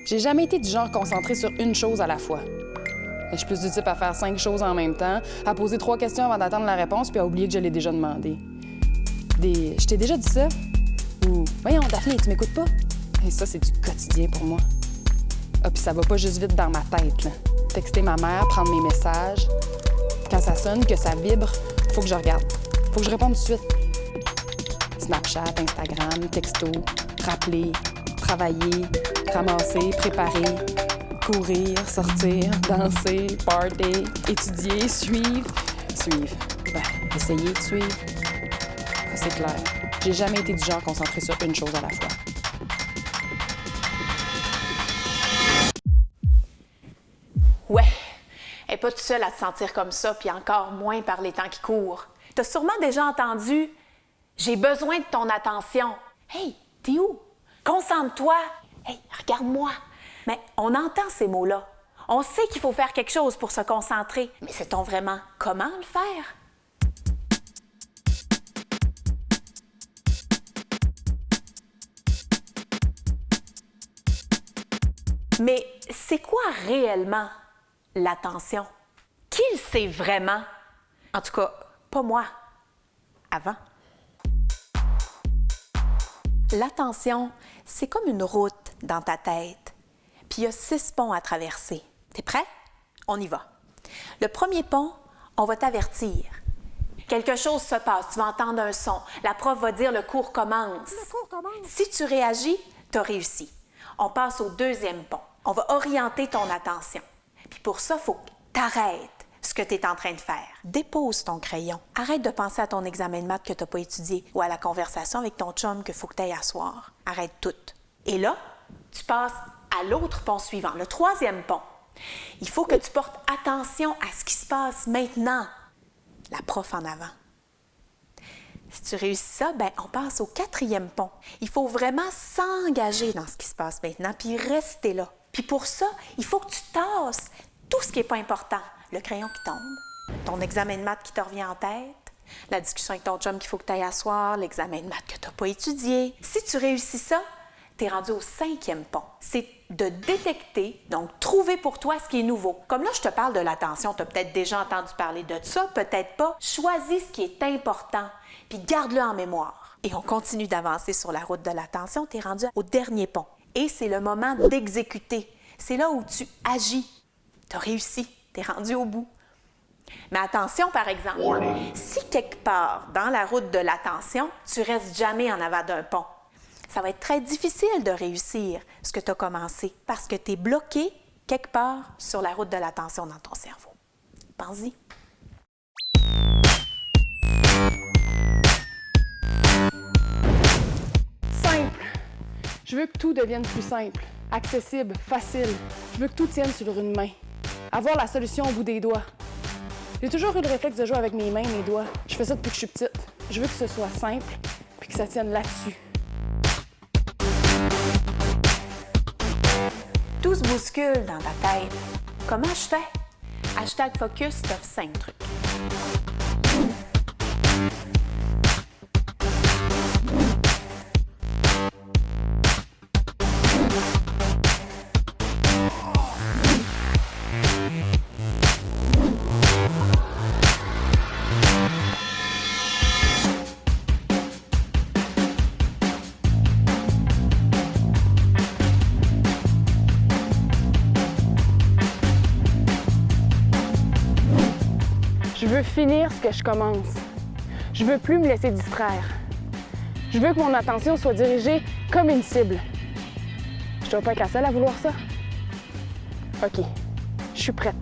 J'ai jamais été du genre concentré sur une chose à la fois. Je suis plus du type à faire 5 choses en même temps, à poser 3 questions avant d'attendre la réponse, puis à oublier que je l'ai déjà demandé. Je t'ai déjà dit ça? Ou voyons, Daphné, tu m'écoutes pas? Et ça, c'est du quotidien pour moi. Ah, puis ça va pas juste vite dans ma tête, là. Texter ma mère, prendre mes messages. Quand ça sonne, que ça vibre, faut que je regarde. Faut que je réponde tout de suite. Snapchat, Instagram, texto, rappeler, travailler, ramasser, préparer, courir, sortir, danser, party, étudier, suivre. Essayer de suivre. Ça, c'est clair. J'ai jamais été du genre concentré sur une chose à la fois. Ouais, elle n'est pas toute seule à te sentir comme ça, puis encore moins par les temps qui courent. T'as sûrement déjà entendu « J'ai besoin de ton attention ». Hey, t'es où? Concentre-toi. Hey, regarde-moi. Mais on entend ces mots-là. On sait qu'il faut faire quelque chose pour se concentrer. Mais sait-on vraiment comment le faire? Mais c'est quoi réellement l'attention? Qui le sait vraiment? En tout cas, pas moi. Avant. L'attention, c'est comme une route dans ta tête. Puis il y a 6 ponts à traverser. T'es prêt? On y va. Le premier pont, on va t'avertir. Quelque chose se passe, tu vas entendre un son. La prof va dire « le cours commence ». Le cours commence. Si tu réagis, tu as réussi. On passe au deuxième pont. On va orienter ton attention. Puis pour ça, il faut que tu arrêtes ce que tu es en train de faire. Dépose ton crayon. Arrête de penser à ton examen de maths que tu n'as pas étudié ou à la conversation avec ton chum qu'il faut que tu ailles asseoir. Arrête tout. Et là, tu passes à l'autre pont suivant, le troisième pont. Il faut que tu portes attention à ce qui se passe maintenant. La prof en avant. Si tu réussis ça, on passe au quatrième pont. Il faut vraiment s'engager dans ce qui se passe maintenant, puis rester là. Puis pour ça, il faut que tu tasses tout ce qui n'est pas important. Le crayon qui tombe, ton examen de maths qui te revient en tête, la discussion avec ton chum qu'il faut que tu ailles asseoir, l'examen de maths que tu n'as pas étudié. Si tu réussis ça, tu es rendu au 5e pont. C'est de détecter, donc trouver pour toi ce qui est nouveau. Comme là, je te parle de l'attention, tu as peut-être déjà entendu parler de ça, peut-être pas. Choisis ce qui est important, puis garde-le en mémoire. Et on continue d'avancer sur la route de l'attention, tu es rendu au dernier pont. Et c'est le moment d'exécuter. C'est là où tu agis. Tu as réussi, tu es rendu au bout. Mais attention, par exemple, si quelque part dans la route de l'attention, tu restes jamais en avant d'un pont, ça va être très difficile de réussir ce que tu as commencé parce que tu es bloqué quelque part sur la route de l'attention dans ton cerveau. Pense-y. Simple. Je veux que tout devienne plus simple, accessible, facile. Je veux que tout tienne sur une main. Avoir la solution au bout des doigts. J'ai toujours eu le réflexe de jouer avec mes mains, mes doigts. Je fais ça depuis que je suis petite. Je veux que ce soit simple puis que ça tienne là-dessus. Tout se bouscule dans ta tête. Comment je fais? #focus t'offre 5 trucs. Je veux finir ce que je commence. Je veux plus me laisser distraire. Je veux que mon attention soit dirigée comme une cible. Je dois pas être la seule à vouloir ça. OK, je suis prête.